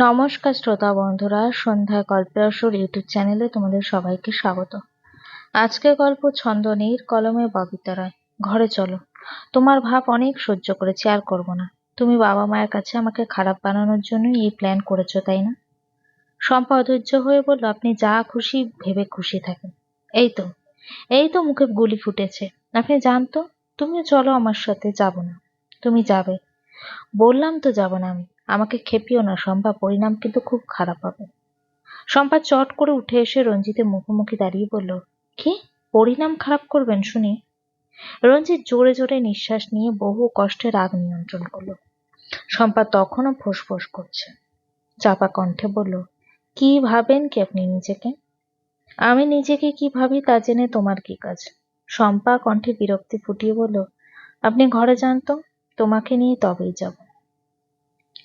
নমস্কার শ্রোতা বন্ধুরা, সন্ধ্যায় গল্পের আসর ইউটিউব চ্যানেলে তোমাদের সবাইকে স্বাগত। আজকের গল্প ছন্দ নীর কলমে ববিতা রায়। ঘরে চলো, তোমার ভাব অনেক সহ্য করেছি, আর করব না। তুমি বাবা মায়ের কাছে আমাকে খারাপ বানানোর জন্যই এই প্ল্যান করেছো, তাই না? শম্পা অধৈর্য হয়ে বলল, আপনি যা খুশি ভেবে খুশি থাকেন। এই তো এই তো মুখে গুলি ফুটেছে। আপনি জানতো। তুমিও চলো আমার সাথে। যাব না? তুমি যাবে। বললাম তো যাব না আমি। আমাকে খেপিও না শম্পা, পরিণাম কিন্তু খুব খারাপ হবে। শম্পা চট করে উঠে এসে রঞ্জিতের মুখোমুখি দাঁড়িয়ে বলল, কি পরিণাম খারাপ করবেন শুনি? রঞ্জিত জোরে জোরে নিঃশ্বাস নিয়ে বহু কষ্টে রাগ নিয়ন্ত্রণ করল। শম্পা তখনও ফোঁস করছে। চাপা কণ্ঠে বলল, কি ভাবেন কি আপনি নিজেকে? আমি নিজেকে কি ভাবি তা জেনে তোমার কি কাজ? শম্পা কণ্ঠে বিরক্তি ফুটিয়ে বলল, আপনি ঘরে যান তো, তোমাকে নিয়ে তবেই যাব।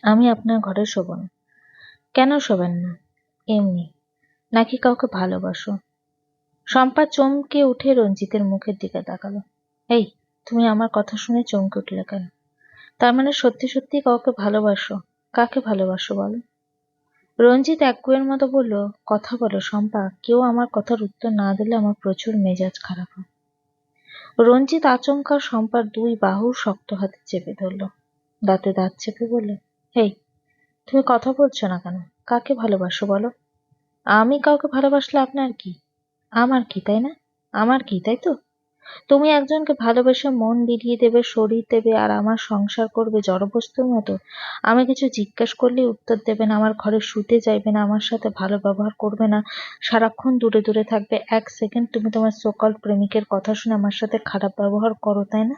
আমি আপনার ঘরে শোব না। কেন শোবেন না? এমনি। নাকি কাউকে ভালোবাসো? শম্পা চমকে উঠে রঞ্জিতের মুখের দিকে তাকালো। এই, তুমি আমার কথা শুনে চমকে উঠলে কেন? তার মানে সত্যি সত্যি কাউকে ভালোবাসো? কাকে ভালোবাসো বলো? রঞ্জিত একগুঁয়ের মতো বলল, কথা বলো শম্পা, কেউ আমার কথার উত্তর না দিলে আমার প্রচুর মেজাজ খারাপ হয়। রঞ্জিত আচমকা শম্পার দুই বাহু শক্ত হাতে চেপে ধরল। দাঁতে দাঁত চেপে বলল, এই, তুমি কথা বলছো না কেন? কাকে ভালোবাসো বলো? আমি কাউকে ভালোবাসলে আপনার কি? আমার কি, তাই না? আমার কি, তাই তো? তুমি একজনকে ভালোবেসে মন বিলিয়ে দেবে, শরীর দেবে, আর আমার সংসার করবে জড়বস্তুর মতো। আমি কিছু জিজ্ঞেস করলেই উত্তর দেবে না, আমার ঘরে শুতে চাইবে না, আমার সাথে ভালো ব্যবহার করবে না, সারাক্ষণ দূরে দূরে থাকবে। এক সেকেন্ড তুমি তোমার সোকল প্রেমিকের কথা শুনে আমার সাথে খারাপ ব্যবহার করো, তাই না?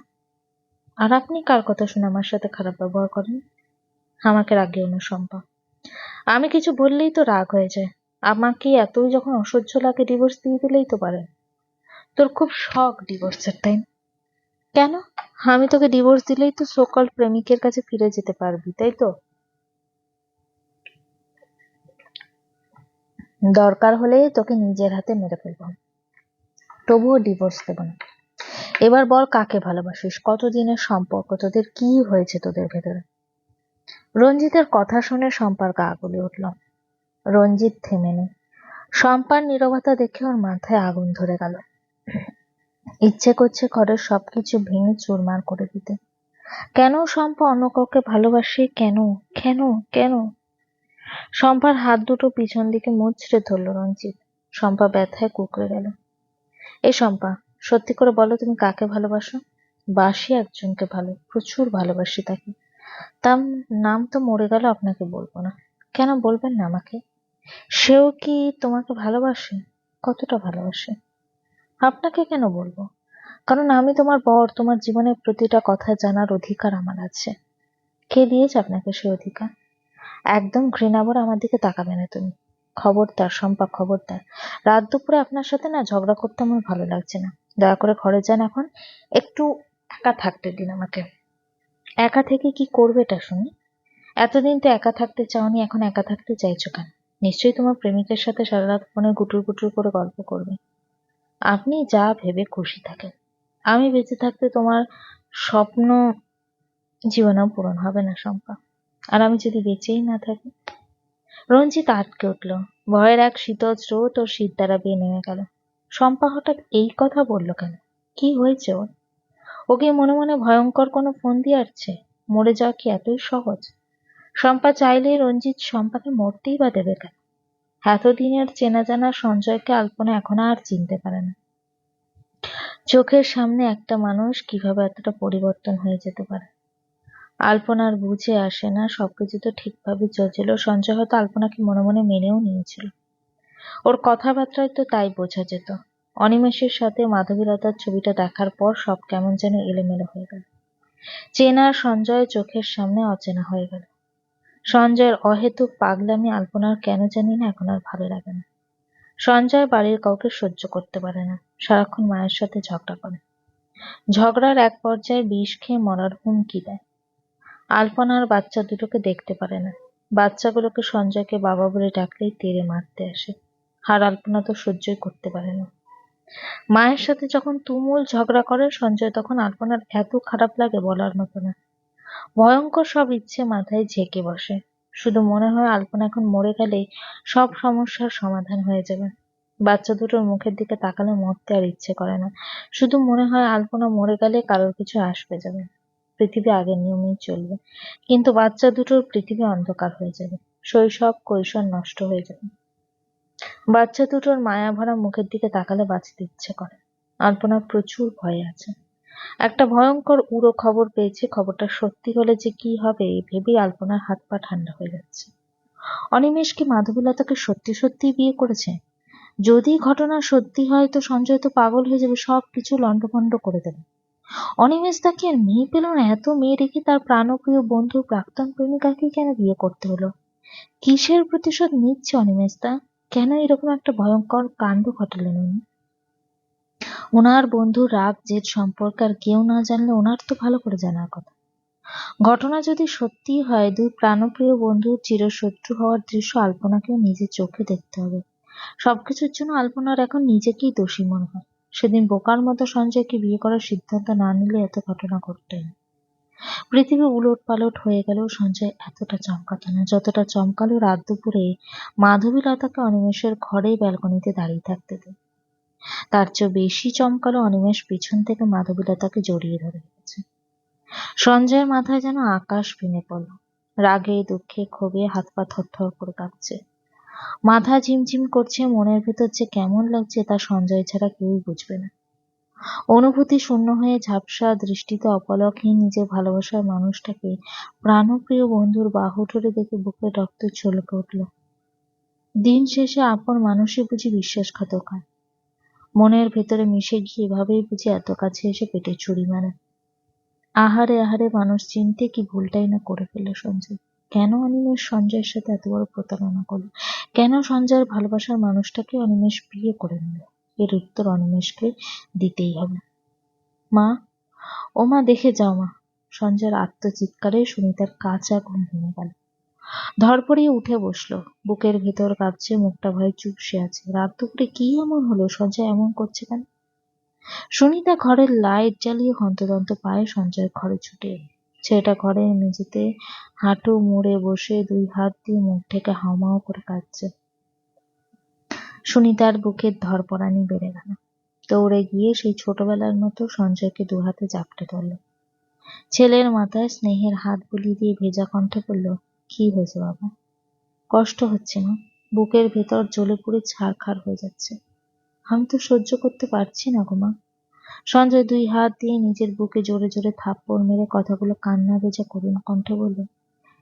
আর আপনি কার কথা শুনে আমার সাথে খারাপ ব্যবহার করেন? আমাকে রাগিও না শম্পা। আমি কিছু বললেই তো রাগ হয়ে যায়। আমাকে এতই যখন অসহ্য লাগে, ডিভোর্স দিয়ে দিলেই তো পারেন। তোর খুব শখ ডিভোর্সের, তাই না? কেন? আমি তোকে ডিভোর্স দিলেই তো সোকল প্রেমিকের কাছে ফিরে যেতে পারবি, তাই তো? দরকার হলে তোকে নিজের হাতে মেরে ফেলবো, তবুও ডিভোর্স দেব না। এবার বল, কাকে ভালোবাসিস? কতদিনের সম্পর্ক তোদের? কি হয়েছে তোদের ভেতরে? রঞ্জিতের কথা শুনে শম্পার গা গুলি উঠল। রঞ্জিত থেমে নেই। শম্পার নীরবতা দেখে ওর মাথায় আগুন ধরে গেল। ইচ্ছে করছে ঘরের সবকিছু ভেঙে চুরমার করে দিতে। কেন শম্পা অন্য কাউকে ভালোবাসে? কেন? কেন? কেন? শম্পার হাত দুটো পিছন দিকে মুচড়ে ধরল রঞ্জিত। শম্পা ব্যথায় কুঁকড়ে গেল। এই শম্পা, সত্যি করে বলো, তুমি কাকে ভালোবাসো? বাসি একজনকে, ভালো, প্রচুর ভালোবাসি তাকে। তার নাম তো মরে গেল, আপনাকে বলবো না। কেন বলবেন না আমাকে? সেও কি তোমাকে ভালোবাসে? কতটা ভালোবাসে? আপনাকে কেন বলবো? কারণ আমি তোমার বর, তোমার জীবনের প্রতিটা কথা জানার অধিকার আমার আছে। কে দিয়েছে আপনাকে সে অধিকার? একদম ঘৃণাভরে আমার দিকে তাকাবে না তুমি। খবরদার শম্পা, খবরদার। রাত দুপুরে আপনার সাথে না ঝগড়া করতে আমার ভালো লাগছে না। দয়া করে ঘরে যান এখন। একটু একা থাকতে দিন আমাকে। একা থেকে কি করবে এটা শুনি? এতদিন তো একা থাকতে চাওনি, এখন একা থাকতে চাইছো কেন? নিশ্চয়ই তোমার প্রেমিকের সাথে সারা রাত ফোনে গুটুর গুটুর করে গল্প করবে। আপনি যা ভেবে খুশি থাকেন। আমি বেঁচে থাকতে তোমার স্বপ্ন জীবনেও পূরণ হবে না শম্পা। আর আমি যদি বেঁচেই না থাকি? রঞ্জিত আটকে উঠল। ভয়ের এক শীতল স্রোত ওর শীত দ্বারা বেয়ে নেমে গেল। শম্পা হঠাৎ এই কথা বলল কেন? কি হয়েছে ওর? ওকে মনে মনে ভয়ঙ্কর কোনো ফোন দিয়ে আসছে? মরে যাওয়া কি এতই সহজ? শম্পা চাইলেই রঞ্জিত শম্পাকে মরতেই বা দেবে কেন? এতদিনের চেনা জানা সঞ্জয়কে আলপনা এখন আর চিনতে পারে না। চোখের সামনে একটা মানুষ কিভাবে এতটা পরিবর্তন হয়ে যেতে পারে? আলপনার বুঝে আসে না, সবকিছু তো ঠিকভাবে চলছিল। সঞ্জয় হয়তো আলপনাকে মনে মনে মেনেও নিয়েছিল। ওর কথাবার্তায় তো তাই বোঝা যেত। অনিমেষের সাথে মাধবীলতার ছবিটা দেখার পর সব কেমন যেন এলোমেলো হয়ে গেল। চেনা সঞ্জয় চোখের সামনে অচেনা হয়ে গেল। সঞ্জয়ের অহেতুক পাগলামি আলপনার কেন জানি না এখন আর ভালো লাগে না। সঞ্জয় বাড়ির কাউকে সহ্য করতে পারে না। সারাক্ষণ মায়ের সাথে ঝগড়া করে। ঝগড়ার এক পর্যায়ে বিষ খেয়ে মরার হুমকি দেয়। আলপনার বাচ্চা দুটোকে দেখতে পারে না। বাচ্চাগুলোকে সঞ্জয়কে বাবা বলে ডাকলেই তেড়ে মারতে আসে। আর আলপনা তো সহ্যই করতে পারে না। মায়ের সাথে যখন তুমুল ঝগড়া করে সঞ্জয়, তখন আলপনার এত খারাপ লাগে বলার মতো না। ভয়ঙ্কর সব ইচ্ছে মাথায় ঝেঁকে বসে। শুধু মনে হয় আলপনা এখন মরে গেলে সব সমস্যার সমাধান হয়ে যাবে। বাচ্চা দুটোর মুখের দিকে তাকালে মরতে আর ইচ্ছে করে না। শুধু মনে হয় আলপনা মরে গেলে কারোর কিছু আসবে যাবে, পৃথিবী আগের নিয়মেই চলবে। কিন্তু বাচ্চা দুটোর পৃথিবী অন্ধকার হয়ে যাবে, শৈশব কৈশোর নষ্ট হয়ে যাবে। বাচ্চা দুটোর মায়া ভরা মুখের দিকে তাকালে বাঁচতে ইচ্ছে করে। আলপনার প্রচুর ভয় আছে। একটা ভয়ঙ্কর উড়ো খবর পেয়েছে, খবরটা সত্যি হলে যে কি হবে এই ভেবেই আলপনার হাত পা ঠান্ডা হয়ে যাচ্ছে। অনিমেষ কি মাধবীলতাকে সত্যি সত্যি বিয়ে করেছে? যদি ঘটনা সত্যি হয় তো সঞ্জয় তো পাগল হয়ে যাবে, সবকিছু লন্ডভন্ড করে দেবে। অনিমেষ তাকে আর মেয়ে পেল না, এত মেয়ে রেখে তার প্রাণপ্রিয় বন্ধু প্রাক্তন প্রেমিকাকে কেন বিয়ে করতে হলো? কিসের প্রতিশোধ নিচ্ছে অনিমেষ দা? কেন এরকম একটা ভয়ঙ্কর কাণ্ড ঘটালেন উনি? ওনার বন্ধুর রাগ জেদ সম্পর্কে আর কেউ না জানলে ওনার তো ভালো করে জানার কথা। ঘটনা যদি সত্যি হয়, দুই প্রাণপ্রিয় বন্ধুর চিরশত্রু হওয়ার দৃশ্য আলপনাকেও নিজের চোখে দেখতে হবে। সবকিছুর জন্য আলপনার এখন নিজেকেই দোষী মনে হয়। সেদিন বোকার মতো সঞ্জয়কে বিয়ে করার সিদ্ধান্ত না নিলে এত ঘটনা ঘটতো না। পৃথিবী উলট পালট হয়ে গেলেও সঞ্জয় এতটা চমকাতো না যতটা চমকালো রাত দুপুরে মাধবীলতাকে অনিমেষের ঘরে ব্যালকনিতে দাঁড়িয়ে থাকতে দেয়। তার চেয়েও বেশি চমকালো অনিমেষ পিছন থেকে মাধবীলতাকে জড়িয়ে ধরে রেখেছে। সঞ্জয়ের মাথায় যেন আকাশ ভেঙে পড়ল। রাগে দুঃখে ক্ষোভে হাত পা থরথর করে কাঁপছে, মাথা ঝিমঝিম করছে। মনের ভেতর যে কেমন লাগছে তা সঞ্জয় ছাড়া কেউই বুঝবে না। অনুভূতি শূন্য হয়ে ঝাপসা দৃষ্টিতে অপলকহীন নিজের ভালোবাসার মানুষটাকে প্রাণপ্রিয় বন্ধুর বাহু ধরে দেখে বুকের রক্ত ছলকে উঠল। দিন শেষে আপন মানুষই বুঝি বিশ্বাসঘাতক হয়, মনের ভেতরে মিশে গিয়ে এভাবেই বুঝি এত কাছে এসে পেটে ছুরি মারে। আহারে আহারে, মানুষ চিনতে কি ভুলটাই না করে ফেলল সঞ্জয়। কেন অনিমেষ সঞ্জয়ের সাথে এত বড় প্রতারণা করলো? কেন সঞ্জয়ের ভালোবাসার মানুষটাকে অনিমেষ বিয়ে করে নিল? এর উত্তর অনিমেষকে দিতেই হবে। মা, ও মা, দেখে যাও মা। সঞ্জয়ের আর্তচিৎকারে সুনিতার কাঁচা ঘুম ভেঙে গেল। ধরপড়িয়ে উঠে বসলো, বুকের ভেতর কাঁপছে, মুখটা ভয়ে চুপসে আছে। রাত দুপুরে কি এমন হলো? সঞ্জয় এমন করছে কেন? সুনিতা ঘরের লাইট জ্বালিয়ে হন্তদন্ত পায়ে সঞ্জয়ের ঘরে ছুটে এলো। ছেলেটা ঘরের মেঝেতে হাঁটু মুড়ে বসে দুই হাত দিয়ে মুখ ঢেকে হাউমাউ করে কাঁদছে। সুনিতার বুকের ধরপড়ানি বেড়ে গেল। দৌড়ে গিয়ে সেই ছোটবেলার মতো সঞ্জয়কে দু হাতে জাপটে ধরল। ছেলের মাথায় স্নেহের হাত বুলিয়ে দিয়ে ভেজা কণ্ঠে বলল, কি হয়েছে বাবা? কষ্ট হচ্ছে না? বুকের ভেতর জ্বলে পুড়ে ছারখার হয়ে যাচ্ছে। আমি তো সহ্য করতে পারছি না গো মা। সঞ্জয় দুই হাত দিয়ে নিজের বুকে জোরে জোরে থাপ্পড় মেরে কথাগুলো কান্না ভেজা করুণ কণ্ঠে বলল।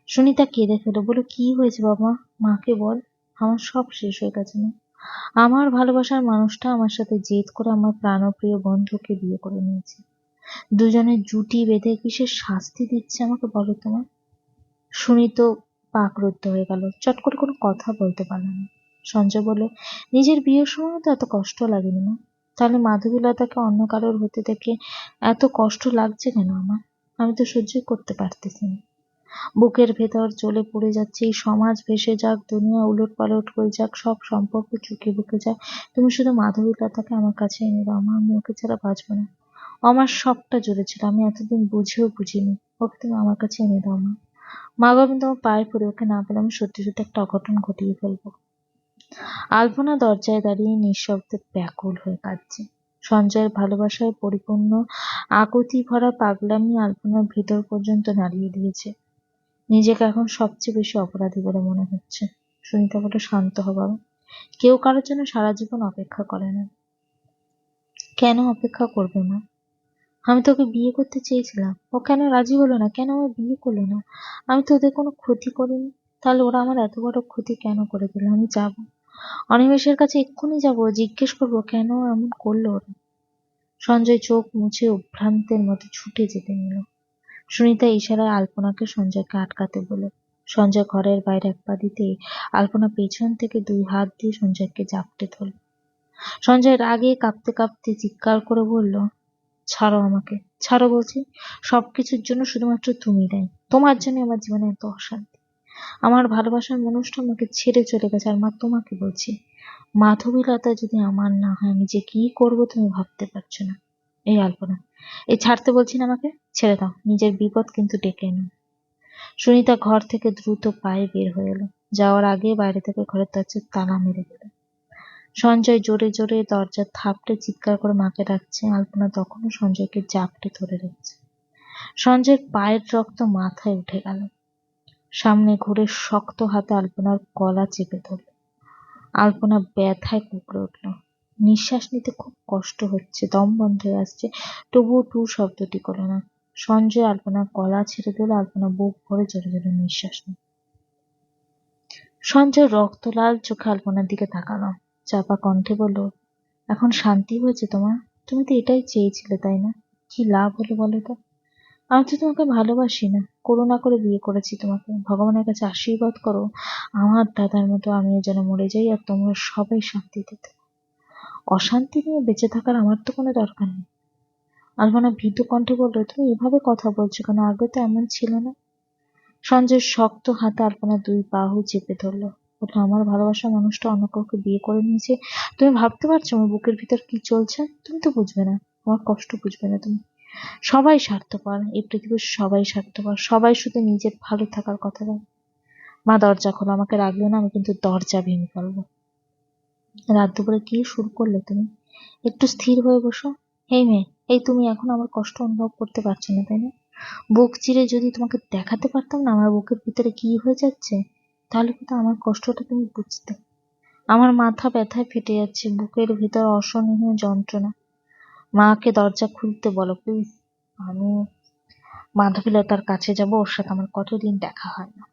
সুনিতা কেঁদে ফেলো, বলো কি হয়েছে বাবা? মাকে বল। আমার সব শেষ হয়ে গেছে না। আমার ভালোবাসার মানুষটা আমার সাথে জেদ করে আমার প্রাণপ্রিয় বন্ধুকে বিয়ে করে নিয়েছে। দুজনের জুটি বেঁধে কিসের শাস্তি দিচ্ছে আমাকে বলো তোমার? শুনি তো বাকরুদ্ধ হয়ে গেল, চট করে কোনো কথা বলতে পারল না। সঞ্জয় বলল, নিজের বিয়ের সময় তো এত কষ্ট লাগেনি না, তাহলে মাধবীলতাকে অন্য কারোর হতে দেখে এত কষ্ট লাগছে কেন আমার? আমি তো সহ্যই করতে পারতেছি না। বুকের ভেতর জ্বলে পড়ে যাচ্ছে। এই সমাজ ভেসে যাক, দুনিয়া উলট পালট হয়ে যাক, সব সম্পর্ক চুকে বুকে যাক, তুমি শুধু মাধবীলতাকে আমার কাছে এনে দাও মা, আমি ওকে ছাড়া বাঁচবো না। আমার সবটা জুড়ে ছিল, আমি এতদিন বুঝেও বুঝিনি। ওকে তুমি আমার কাছে এনে দাও মা। মা গো, আমি তোমার পায়ে পড়ি, ওকে না পেলে আমি সত্যি সত্যি একটা অঘটন ঘটিয়ে ফেলবো। আলপনা দরজায় দাঁড়িয়ে নিঃশব্দে ব্যাকুল হয়ে কাঁদছে। সঞ্জয়ের ভালোবাসায় পরিপূর্ণ আকুতি ভরা পাগলামি আলপনার ভেতর পর্যন্ত নাড়িয়ে দিয়েছে। নিজেকে এখন সবচেয়ে বেশি অপরাধী বলে মনে হচ্ছে। সুনিতা বলে, শান্ত হ বাবা। কেউ কারোর জন্য সারা জীবন অপেক্ষা করে না। কেন অপেক্ষা করবে মা? আমি তো ওকে বিয়ে করতে চেয়েছিলাম, ও কেন রাজি হলো না? কেন আমার বিয়ে করলো না? আমি তো ওদের কোনো ক্ষতি করিনি, তাহলে ওরা আমার এত বড় ক্ষতি কেন করে দিল? আমি যাব, অনিমেষের কাছে এক্ষুনি যাব, জিজ্ঞেস করবো কেন এমন করলো ওরা। সঞ্জয় চোখ মুছে উদ্ভ্রান্তের মতো ছুটে যেতে নিল। সুনিতা ইশারায় আলপনাকে সঞ্জয়কে আটকাতে বলে। সঞ্জয় ঘরের বাইরে এক পা দিতে আলপনা পেছন থেকে দুই হাত দিয়ে সঞ্জয়কে জাপটে ধরল। সঞ্জয় রাগে কাঁপতে কাঁপতে চিৎকার করে বলল, ছাড়ো আমাকে, ছাড়ো বলছি। সবকিছুর জন্য শুধুমাত্র তুমি দায়ী। তোমার জন্য আমার জীবনে এত অশান্তি। আমার ভালোবাসার মানুষটা আমাকে ছেড়ে চলে গেছে। আর মা, তোমাকে বলছি, মাধবীলতা যদি আমার না হয় আমি যে কি করবো তুমি ভাবতে পারছো না। এই আলপনা, এই ছাড়তে বলছি না আমাকে, ছেড়ে দাও, নিজের বিপদ কিন্তু ডেকে এনো। সুনিতা ঘর থেকে দ্রুত পায়ে বের হয়ে এলো। যাওয়ার আগে বাইরে থেকে ঘরের দরজার তালা মেরে দিল। সঞ্জয় জোরে জোরে দরজা থাপড়ে চিৎকার করে মাকে ডাকছে। আলপনা তখনও সঞ্জয়কে জাপটে ধরে রেখেছে। সঞ্জয়ের পায়ের রক্ত মাথায় উঠে গেল। সামনে ঘুরে শক্ত হাতে আলপনার গলা চেপে ধরল। আলপনা ব্যথায় কুঁকড়ে উঠল। নিঃশ্বাস নিতে খুব কষ্ট হচ্ছে, দম বন্ধ হয়ে আসছে, তবুও টু শব্দটি করল না। সঞ্জয় আলপনার গলা ছেড়ে দিল। আলপনা বুক ভরে জোরে জোরে নিঃশ্বাস নিল। সঞ্জয় রক্তলাল চোখে আলপনার দিকে তাকালো, চাপা কণ্ঠে বলল, এখন শান্তি হয়েছে তোমার? তুমি তো এটাই চেয়েছিলে, তাই না? কি লাভ হলো বলো তো? আমি তো তোমাকে ভালোবাসি না, করুণা করে বিয়ে করেছি তোমাকে। ভগবানের কাছে আশীর্বাদ করো আমার দাদার মতো আমিও যেন মরে যাই আর তোমরা সবাই শান্তিতে থাকো। অশান্তি নিয়ে বেঁচে থাকার আমার তো কোনো দরকার নেই। আলপনা ভীতু কণ্ঠে বলল, তুমি এভাবে কথা বলছো কেন? আগে তো এমন ছিল না। সঞ্জয় শক্ত হাতে আলপনার দুই বাহু চেপে ধরলো, বলল, আমার ভালোবাসার মানুষটা অন্য কাউকে বিয়ে করে নিয়েছে। তুমি ভাবতে পারছো আমার বুকের ভিতর কি চলছে? তুমি তো বুঝবে না, আমার কষ্ট বুঝবে না তুমি। সবাই স্বার্থপর, এই পৃথিবীর সবাই স্বার্থপর, সবাই শুধু নিজের ভালো থাকার কথা বলে। মা দরজা খোলো, আমাকে রাখবে না, আমি কিন্তু দরজা ভেঙে ফেলবো। রাত দুপুরে কি শুরু করলে তুমি? একটু স্থির হয়ে বসো। এই মেয়ে, এই তুমি এখন আমার কষ্ট অনুভব করতে পারছো না, তাই না? বুক চিরে যদি তোমাকে দেখাতে পারতাম না আমার বুকের ভিতরে কি হয়ে যাচ্ছে, তাহলে কিন্তু আমার কষ্টটা তুমি বুঝতে। আমার মাথা ব্যথায় ফেটে যাচ্ছে, বুকের ভিতর অসহনীয় যন্ত্রণা। মাকে দরজা খুলতে বলো প্লিজ। আমি মাধবীলতার কাছে যাব, ওর সাথে আমার কতদিন দেখা হয় না।